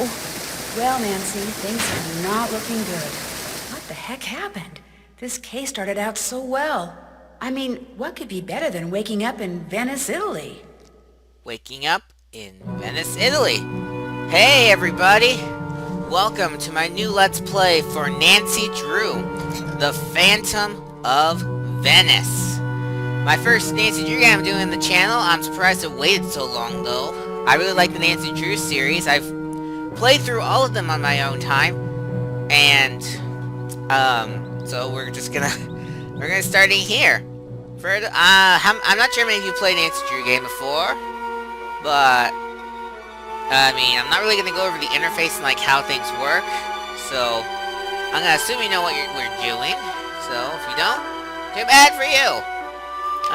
Well, Nancy, things are not looking good. What the heck happened? This case started out so well. I mean, what could be better than waking up in Venice, Italy? Waking up in Venice, Italy. Hey everybody! Welcome to my new Let's Play for Nancy Drew, The Phantom of Venice. My first Nancy Drew game I'm doing on the channel. I'm surprised it waited so long though. I really like the Nancy Drew series. I've played through all of them on my own time. And, so we're gonna start in here. I'm not sure how many of you played Nancy Drew game before, but I mean, I'm not really gonna go over the interface and like how things work. So I'm gonna assume you know what we're doing. So if you don't, too bad for you.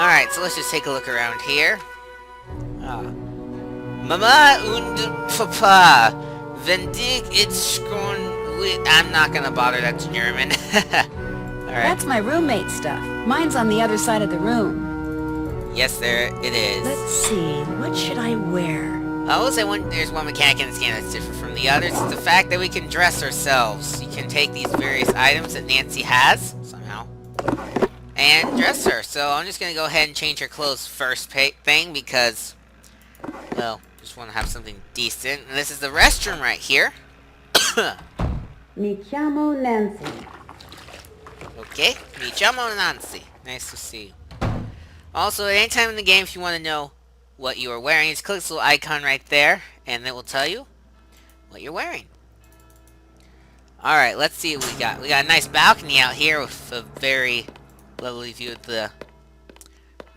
All right, so let's just take a look around here. Mama und Papa, vendig it's I'm not gonna bother. That's German. Alright. That's my roommate's stuff. Mine's on the other side of the room. Yes, there it is. Let's see, what should I wear? I will say there's one mechanic in this game that's different from the others. It's the fact that we can dress ourselves. You can take these various items that Nancy has, somehow, and dress her. So I'm just gonna go ahead and change her clothes first thing because, well, just want to have something decent. And this is the restroom right here. Mi chiamo Nancy. Okay, mi chiamo Nancy. Nice to see you. Also, at any time in the game, if you want to know what you are wearing, just click this little icon right there, and it will tell you what you're wearing. Alright, let's see what we got. We got a nice balcony out here with a very lovely view of the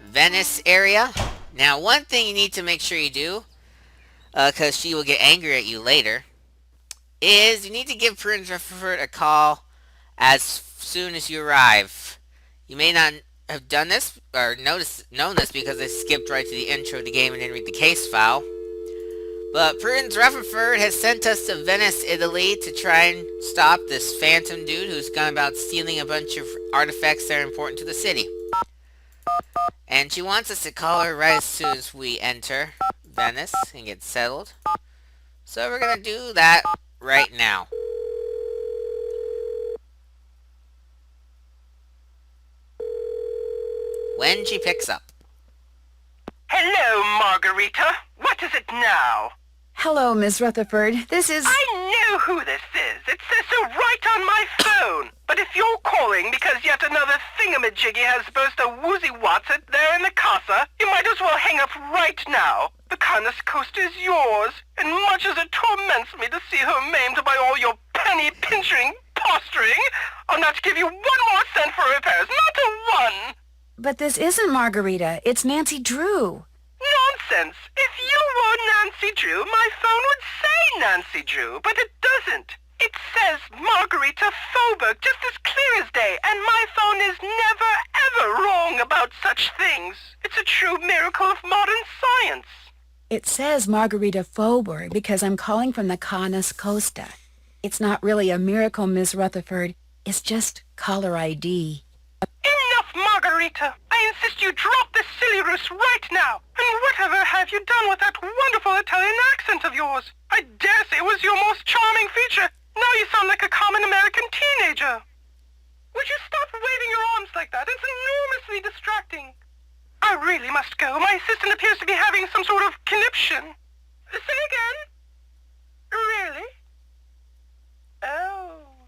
Venice area. Now, one thing you need to make sure you do, because she will get angry at you later, is you need to give Prince Rutherford a call as soon as you arrive. You may not have done this or known this because I skipped right to the intro of the game and didn't read the case file. But Prince Rutherford has sent us to Venice, Italy to try and stop this phantom dude who's gone about stealing a bunch of artifacts that are important to the city. And she wants us to call her right as soon as we enter Venice and get settled. So we're gonna do that right now. When she picks up. Hello, Margarita. What is it now? Hello, Miss Rutherford. This is... I know who this is. It says so right on my phone. But if you're calling because yet another thingamajiggy has supposed to woozy what's it there in the casa, you might as well hang up right now. The Canis Coast is yours, and much as it torments me to see her maimed by all your penny-pinching posturing, I'll not give you one more cent for repairs, not a one! But this isn't Margarita. It's Nancy Drew. Nonsense! If you were Nancy Drew, my phone would say Nancy Drew, but it doesn't. It says Margarita Faubourg just as clear as day, and my phone is never, ever wrong about such things. It's a true miracle of modern science. It says Margarita Faubourg because I'm calling from the Canis Costa. It's not really a miracle, Miss Rutherford. It's just caller ID. Enough, Margarita! I insist you drop this silly ruse right now! And whatever have you done with that wonderful Italian accent of yours? I dare say it was your most charming feature. Now you sound like a common American teenager. Would you stop waving your arms like that? It's enormously distracting. I really must go. My assistant appears to be having some sort of conniption. Say again? Really? Oh.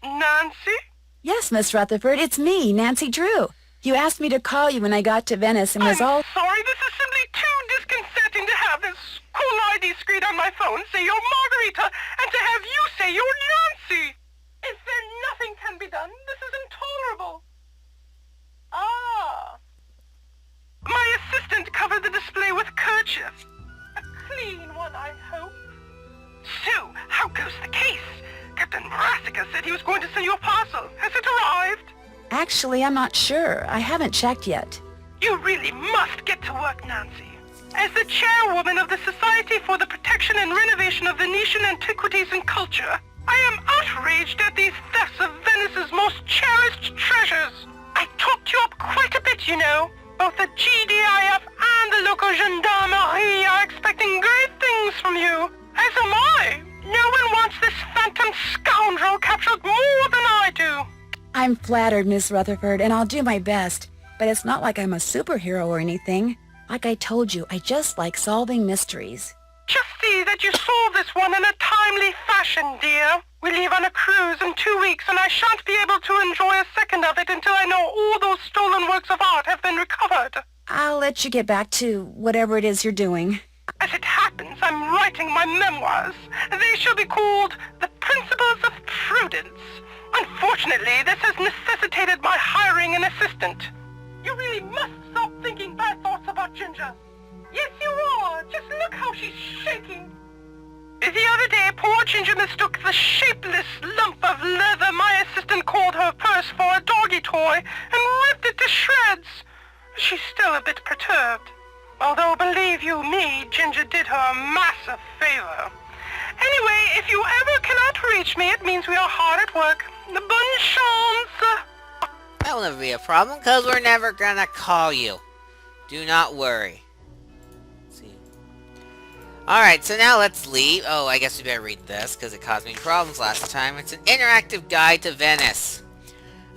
Nancy? Yes, Miss Rutherford, it's me, Nancy Drew. You asked me to call you when I got to Venice and was all... I'm sorry, this is simply too disconcerting to have this cool ID screen on my phone say you're Margarita and to have you say you're Nancy. Is there nothing can be done? This is intolerable. Ah. My assistant covered the display with kerchief. A clean one, I hope. So, how goes the case? Captain Brassica said he was going to send you a parcel. Has it arrived? Actually, I'm not sure. I haven't checked yet. You really must get to work, Nancy. As the chairwoman of the Society for the Protection and Renovation of Venetian Antiquities and Culture, I am outraged at these thefts of Venice's most cherished treasures. I talked you up quite a bit, you know. Both the GDIF and the local gendarmerie are expecting great things from you. As am I. No one wants this phantom scoundrel captured more than I do. I'm flattered, Miss Rutherford, and I'll do my best. But it's not like I'm a superhero or anything. Like I told you, I just like solving mysteries. Just see that you solve this one in a timely fashion, dear. We leave on a cruise in 2 weeks, and I shan't be able to enjoy a second of it until I know all those stolen works of art have been recovered. I'll let you get back to whatever it is you're doing. As it happens, I'm writing my memoirs. They shall be called The Principles of Prudence. Unfortunately, this has necessitated my hiring an assistant. You really must stop thinking bad thoughts about Ginger. Yes, you are. Just look how she's shaking. The other day, poor Ginger mistook the shapeless lump of leather my assistant called her purse for a doggy toy and ripped it to shreds. She's still a bit perturbed. Although, believe you me, Ginger did her a massive favor. Anyway, if you ever cannot reach me, it means we are hard at work. Bonne chance! That will never be a problem, because we're never gonna call you. Do not worry. Let's see. Alright, so now let's leave. Oh, I guess we better read this, because it caused me problems last time. It's an interactive guide to Venice.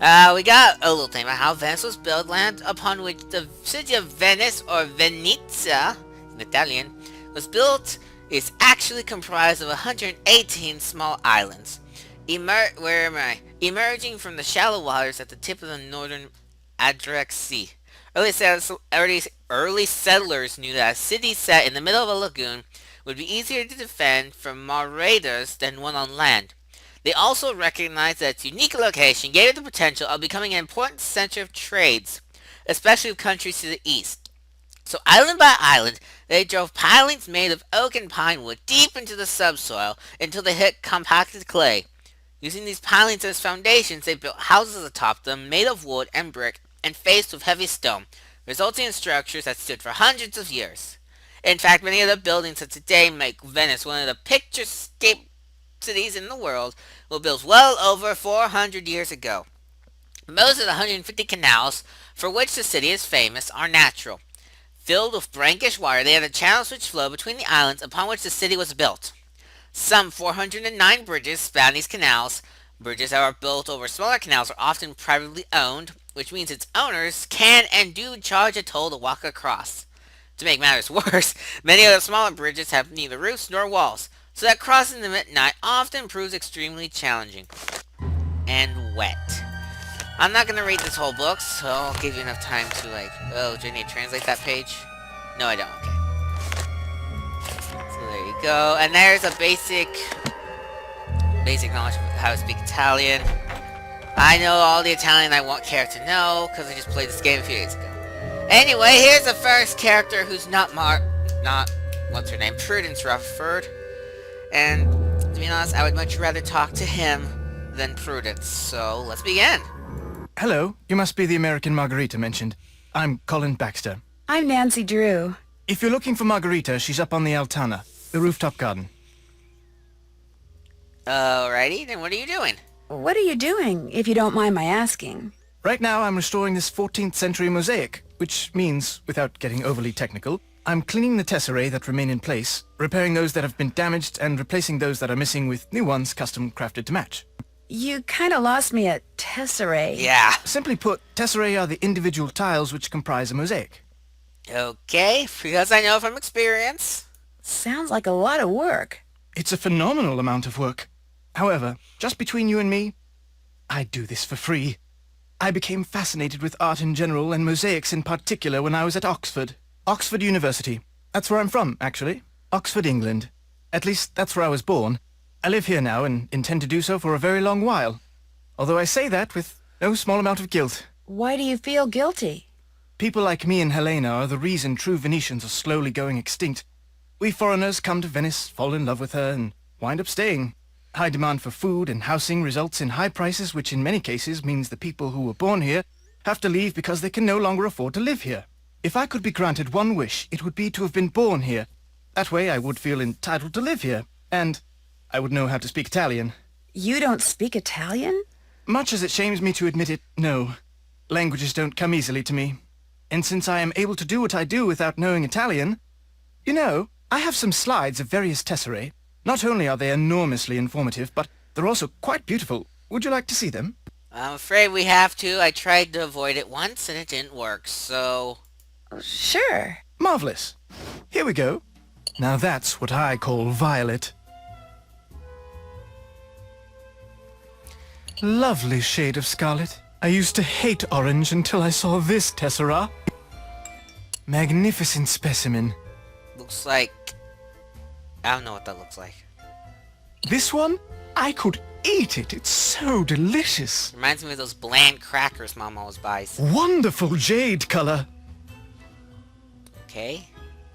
We got a little thing about how Venice was built, land upon which the city of Venice, or Venezia, in Italian, was built, is actually comprised of 118 small islands. Emerging from the shallow waters at the tip of the northern Adriatic Sea. Early settlers knew that a city set in the middle of a lagoon would be easier to defend from marauders than one on land. They also recognized that its unique location gave it the potential of becoming an important center of trades, especially with countries to the east. So island by island, they drove pilings made of oak and pine wood deep into the subsoil until they hit compacted clay. Using these pilings as foundations, they built houses atop them made of wood and brick and faced with heavy stone, resulting in structures that stood for hundreds of years. In fact, many of the buildings of today make Venice one of the picturesque cities in the world, were built well over 400 years ago. Most of the 150 canals for which the city is famous are natural. Filled with brackish water, they are the channels which flow between the islands upon which the city was built. Some 409 bridges span these canals. Bridges that are built over smaller canals are often privately owned, which means its owners can and do charge a toll to walk across. To make matters worse, many of the smaller bridges have neither roofs nor walls, so that crossing them at night often proves extremely challenging. And wet. I'm not going to read this whole book, so I'll give you enough time to oh, do I need to translate that page? No, I don't, okay. So there you go, and there's a basic knowledge of how to speak Italian. I know all the Italian I won't care to know, because I just played this game a few days ago. Anyway, here's the first character who's not what's her name? Prudence Rutherford. And, to be honest, I would much rather talk to him than Prudence, so let's begin. Hello, you must be the American Margarita mentioned. I'm Colin Baxter. I'm Nancy Drew. If you're looking for Margarita, she's up on the Altana, the rooftop garden. Alrighty, then what are you doing? What are you doing, if you don't mind my asking? Right now, I'm restoring this 14th century mosaic, which means, without getting overly technical, I'm cleaning the tesserae that remain in place, repairing those that have been damaged, and replacing those that are missing with new ones custom crafted to match. You kinda lost me at tesserae. Yeah. Simply put, tesserae are the individual tiles which comprise a mosaic. Okay, because I know from experience. Sounds like a lot of work. It's a phenomenal amount of work. However, just between you and me, I do this for free. I became fascinated with art in general and mosaics in particular when I was at Oxford University. That's where I'm from, actually. Oxford, England. At least, that's where I was born. I live here now and intend to do so for a very long while. Although I say that with no small amount of guilt. Why do you feel guilty? People like me and Helena are the reason true Venetians are slowly going extinct. We foreigners come to Venice, fall in love with her, and wind up staying. High demand for food and housing results in high prices, which in many cases means the people who were born here have to leave because they can no longer afford to live here. If I could be granted one wish, it would be to have been born here. That way I would feel entitled to live here, and I would know how to speak Italian. You don't speak Italian? Much as it shames me to admit it, no. Languages don't come easily to me. And since I am able to do what I do without knowing Italian, you know, I have some slides of various tesserae. Not only are they enormously informative, but they're also quite beautiful. Would you like to see them? I'm afraid we have to. I tried to avoid it once and it didn't work, so... Sure. Marvelous. Here we go. Now that's what I call violet. Lovely shade of scarlet. I used to hate orange until I saw this tessera. Magnificent specimen. Looks like... I don't know what that looks like. This one? I could eat it. It's so delicious. Reminds me of those bland crackers Mom always buys. Wonderful jade color. Okay.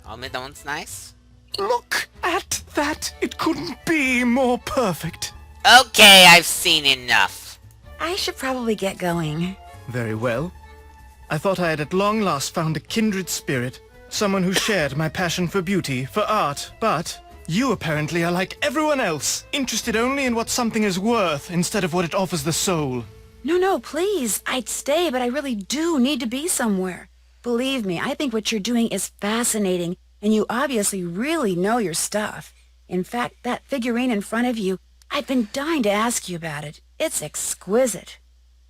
I'll admit that one's nice. Look at that. It couldn't be more perfect. Okay, I've seen enough. I should probably get going. Very well. I thought I had at long last found a kindred spirit. Someone who shared my passion for beauty, for art, but... you apparently are like everyone else, interested only in what something is worth instead of what it offers the soul. No, please. I'd stay, but I really do need to be somewhere. Believe me, I think what you're doing is fascinating, and you obviously really know your stuff. In fact, that figurine in front of you, I've been dying to ask you about it. It's exquisite.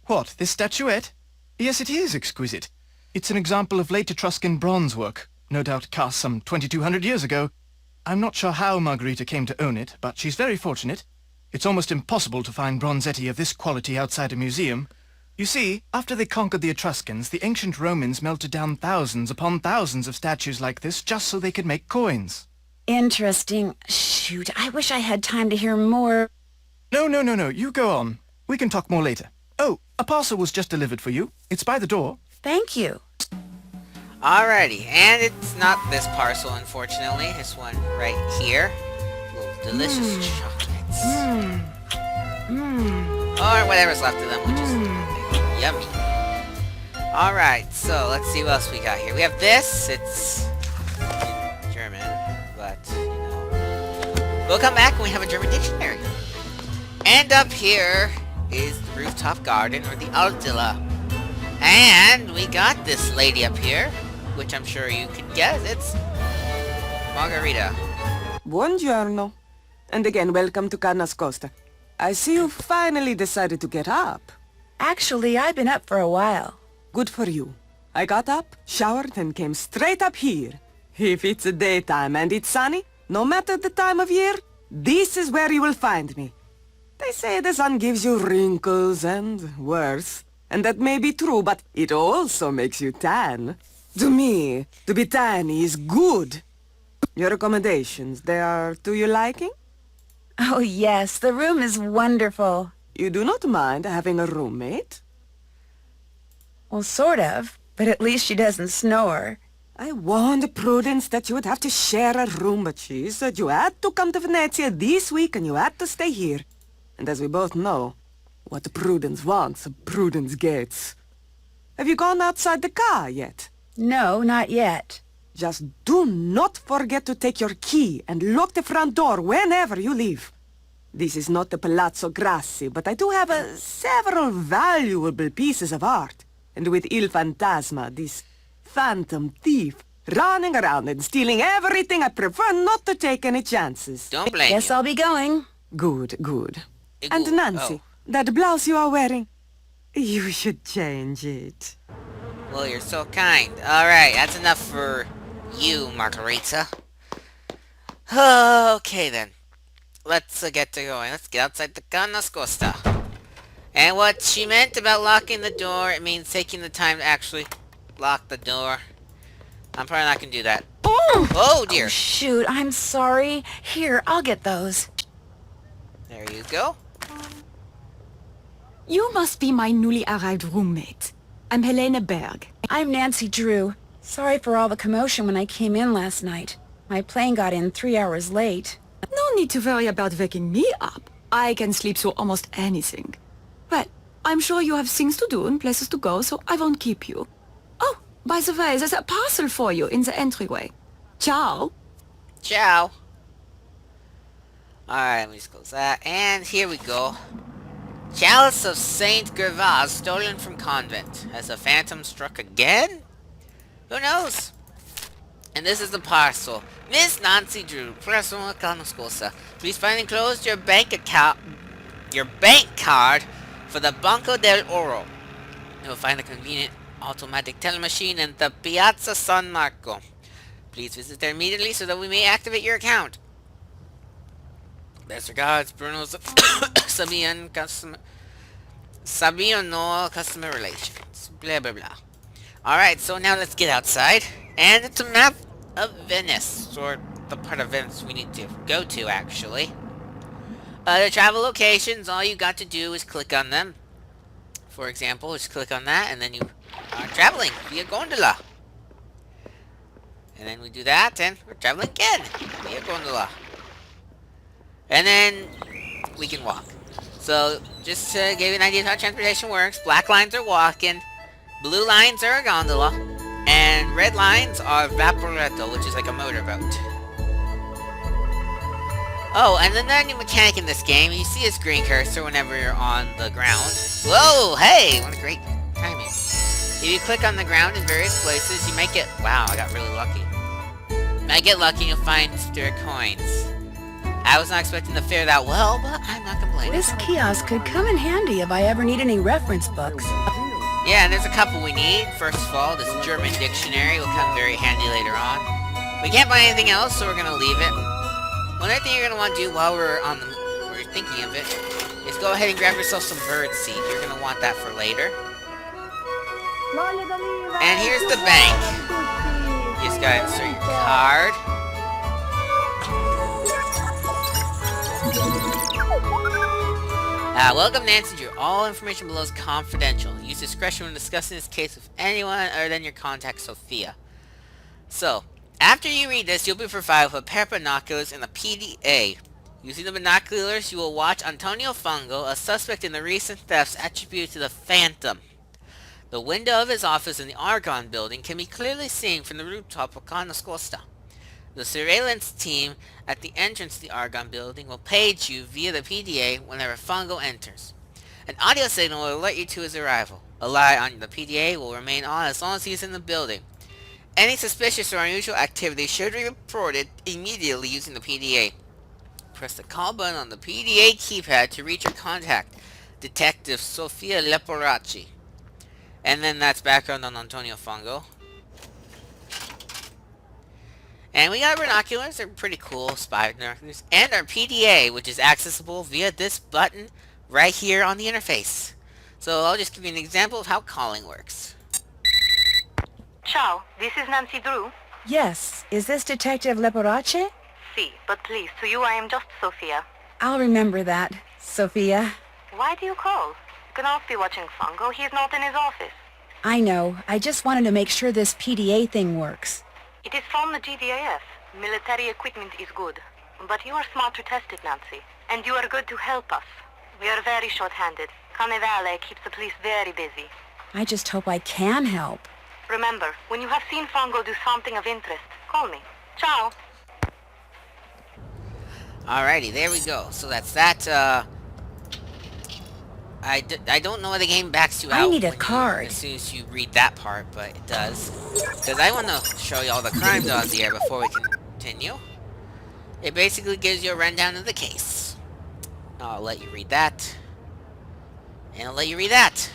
What, this statuette? Yes, it is exquisite. It's an example of late Etruscan bronze work, no doubt cast some 2,200 years ago. I'm not sure how Margarita came to own it, but she's very fortunate. It's almost impossible to find bronzetti of this quality outside a museum. You see, after they conquered the Etruscans, the ancient Romans melted down thousands upon thousands of statues like this just so they could make coins. Interesting. Shoot, I wish I had time to hear more. No, you go on. We can talk more later. Oh, a parcel was just delivered for you. It's by the door. Thank you. Alrighty, and it's not this parcel, unfortunately. This one right here. Little delicious chocolates. Or whatever's left of them, which is yummy. Alright, so let's see what else we got here. We have this. It's in German, but, you know. We'll come back when we have a German dictionary. And up here is the rooftop garden, or the Altilla. And we got this lady up here, which I'm sure you can guess. It's Margarita. Buongiorno. And again, welcome to Costa. I see you finally decided to get up. Actually, I've been up for a while. Good for you. I got up, showered, and came straight up here. If it's daytime and it's sunny, no matter the time of year, this is where you will find me. They say the sun gives you wrinkles and worse. And that may be true, but it also makes you tan. To me, to be tan is good. Your accommodations, they are to your liking? Oh, yes, the room is wonderful. You do not mind having a roommate? Well, sort of, but at least she doesn't snore. I warned Prudence that you would have to share a room, but she said you had to come to Venezia this week and you had to stay here. And as we both know, what Prudence wants, Prudence gets. Have you gone outside the car yet? No, not yet. Just do not forget to take your key and lock the front door whenever you leave. This is not the Palazzo Grassi, but I do have several valuable pieces of art. And with Il Fantasma, this phantom thief, running around and stealing everything, I prefer not to take any chances. Don't blame Guess you. I'll be going. Good. And Nancy, that blouse you are wearing, you should change it. Well, you're so kind. Alright, that's enough for you, Margarita. Okay, then. Let's get to going. Let's get outside the Costa. And what she meant about locking the door, it means taking the time to actually lock the door. I'm probably not gonna do that. Oh, dear. Oh, shoot, I'm sorry. Here, I'll get those. There you go. You must be my newly arrived roommate. I'm Helene Berg. I'm Nancy Drew. Sorry for all the commotion when I came in last night. My plane got in 3 hours late. No need to worry about waking me up. I can sleep through almost anything. Well, I'm sure you have things to do and places to go, so I won't keep you. Oh, by the way, there's a parcel for you in the entryway. Ciao. Ciao. Alright, let me just close that. And here we go. Chalice of Saint Gervase stolen from convent. Has the phantom struck again? Who knows? And this is the parcel. Miss Nancy Drew, Persona Canoscosa. Please find enclosed your bank card for the Banco del Oro. You'll find a convenient automatic teller machine in the Piazza San Marco. Please visit there immediately so that we may activate your account. Best regards, Bruno's Sabian Noel Customer Relations. Blah blah blah. Alright, so now let's get outside. And it's a map of Venice. Or the part of Venice we need to go to, actually. The travel locations, all you got to do is click on them. For example, just click on that, and then you are traveling via gondola. And then we do that, and we're traveling again via gondola. And then we can walk. So, just to give you an idea of how transportation works, black lines are walking, blue lines are a gondola, and red lines are vaporetto, which is like a motorboat. Oh, and then the new mechanic in this game, you see his green cursor whenever you're on the ground. Whoa, hey, what a great timing. If you click on the ground in various places, you might get... Wow, I got really lucky. You might get lucky and you'll find spare coins. I was not expecting to fare that well, but I'm not complaining. This kiosk could come in handy if I ever need any reference books. Yeah, and there's a couple we need. First of all, this German dictionary will come very handy later on. We can't buy anything else, so we're gonna leave it. One other thing you're gonna want to do while we're thinking of it, is go ahead and grab yourself some bird seed. You're gonna want that for later. And here's the bank. You just gotta insert your card. Welcome, Nancy Drew. All information below is confidential. Use discretion when discussing this case with anyone other than your contact, Sophia. So, after you read this, you'll be provided with a pair of binoculars and a PDA. Using the binoculars, you will watch Antonio Fungo, a suspect in the recent thefts attributed to the Phantom. The window of his office in the Argonne building can be clearly seen from the rooftop of Canoscosta. The surveillance team at the entrance to the Argonne building will page you via the PDA whenever Fungo enters. An audio signal will alert you to his arrival. A light on the PDA will remain on as long as he is in the building. Any suspicious or unusual activity should be reported immediately using the PDA. Press the call button on the PDA keypad to reach your contact, Detective Sofia Leporacci. And then that's background on Antonio Fungo. And we got binoculars, they're pretty cool, spy binoculars. And our PDA, which is accessible via this button right here on the interface. So I'll just give you an example of how calling works. Ciao, this is Nancy Drew. Yes, is this Detective Leporace? Si, but please, to you I am just Sophia. I'll remember that, Sophia. Why do you call? You can also be watching Fungo. He's not in his office. I know. I just wanted to make sure this PDA thing works. It is from the GDAF. Military equipment is good. But you are smart to test it, Nancy. And you are good to help us. We are very short-handed. Carnevale keeps the police very busy. I just hope I can help. Remember, when you have seen Fungo do something of interest, call me. Ciao. Alrighty, there we go. So that's that, I don't know why the game backs you out. I need a card. As soon as you read that part, but it does. Because I want to show you all the crime dogs here before we continue. It basically gives you a rundown of the case. I'll let you read that. And I'll let you read that.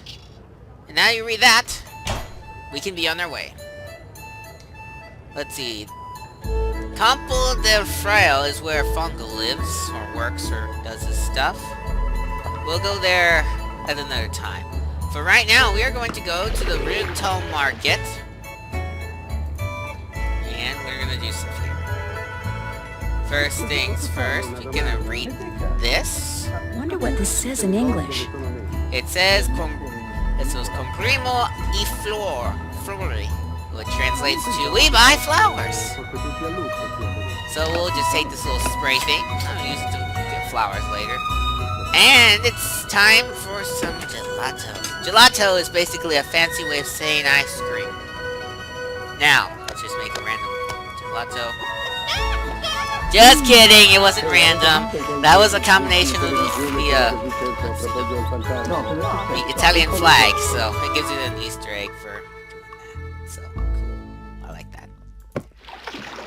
And now you read that, we can be on our way. Let's see. Campo del Fraile is where Fungo lives, or works, or does his stuff. We'll go there at another time. For right now, we are going to go to the Rubto Market. And we're going to do stuff here. First things first, we're going to read this. Wonder what this says in English. It says, comprimo y flori, which translates to, we buy flowers. So we'll just take this little spray thing. I'll use it to get flowers later. And it's time for some gelato. Gelato is basically a fancy way of saying ice cream. Now, let's just make a random gelato. Just kidding, it wasn't random. That was a combination of the Italian flag, so it gives you an Easter egg for doing that. So, cool. I like that.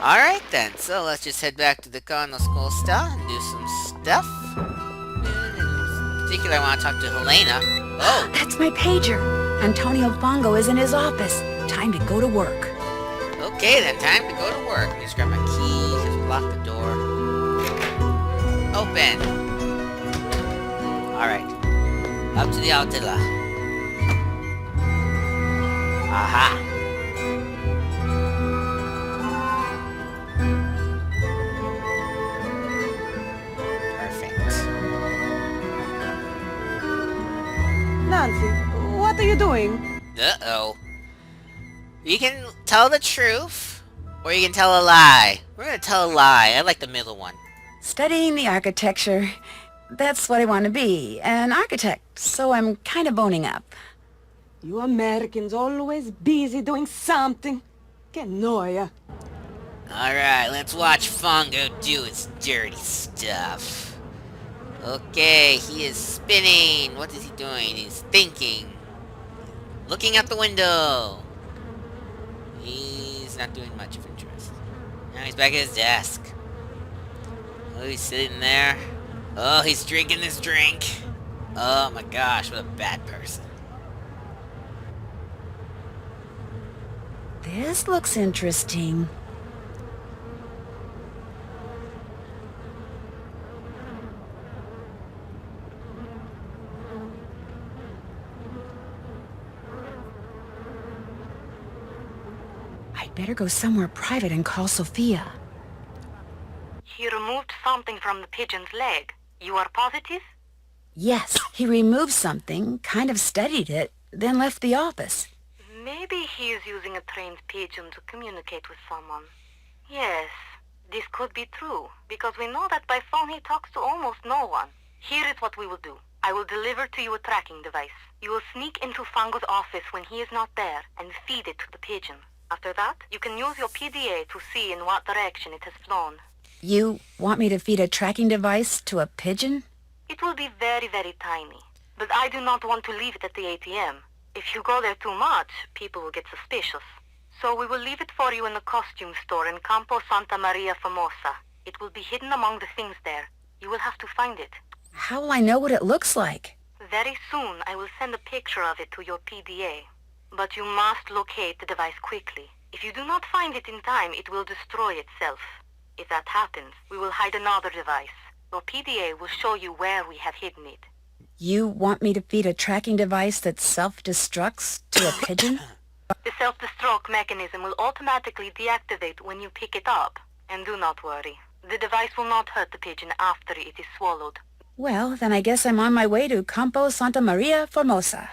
Alright then, so let's just head back to the Cardinal's Costa and do some stuff. In particular, I want to talk to Helena. Oh, That's my pager. Antonio Fongo is in his office. Time to go to work. okay then, time to go to work. Let me just grab my key, just lock the door. Open. Alright. Up to the Altilla. Aha. Perfect. Nancy, what are you doing? Uh-oh. You can tell the truth, or you can tell a lie. We're gonna tell a lie. I like the middle one. Studying the architecture. That's what I want to be, an architect, so I'm kind of boning up. You Americans always busy doing something. Que noia. Alright, let's watch Fongo do his dirty stuff. Okay, he is spinning. What is he doing? He's thinking. Looking out the window. He's not doing much of interest. Now he's back at his desk. Oh, he's sitting there. Oh, he's drinking his drink. Oh my gosh, what a bad person. This looks interesting. I'd better go somewhere private and call Sophia. He removed something from the pigeon's leg. You are positive? Yes, he removed something, kind of studied it, then left the office. Maybe he is using a trained pigeon to communicate with someone. Yes, this could be true, because we know that by phone he talks to almost no one. Here is what we will do. I will deliver to you a tracking device. You will sneak into Fango's office when he is not there and feed it to the pigeon. After that, you can use your PDA to see in what direction it has flown. You want me to feed a tracking device to a pigeon? It will be very, very tiny. But I do not want to leave it at the ATM. If you go there too much, people will get suspicious. So we will leave it for you in the costume store in Campo Santa Maria Formosa. It will be hidden among the things there. You will have to find it. How will I know what it looks like? Very soon, I will send a picture of it to your PDA. But you must locate the device quickly. If you do not find it in time, it will destroy itself. If that happens, we will hide another device. Your PDA will show you where we have hidden it. You want me to feed a tracking device that self-destructs to a pigeon? The self-destruct mechanism will automatically deactivate when you pick it up. And do not worry. The device will not hurt the pigeon after it is swallowed. Well, then I guess I'm on my way to Campo Santa Maria Formosa.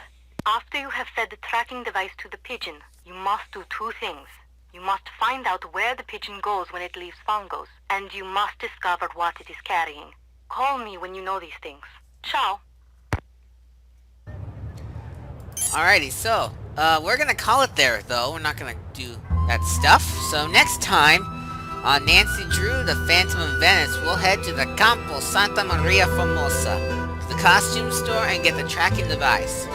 After you have fed the tracking device to the pigeon, you must do two things. You must find out where the pigeon goes when it leaves Fongo's, and you must discover what it is carrying. Call me when you know these things. Ciao. Alrighty, so, we're gonna call it there, though. We're not gonna do that stuff. So next time, on Nancy Drew, the Phantom of Venice, we'll head to the Campo Santa Maria Formosa, to the costume store, and get the tracking device.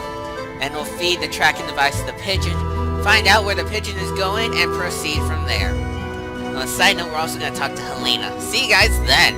And we'll feed the tracking device to the pigeon, find out where the pigeon is going, and proceed from there. On a side note, we're also gonna talk to Helena. See you guys then!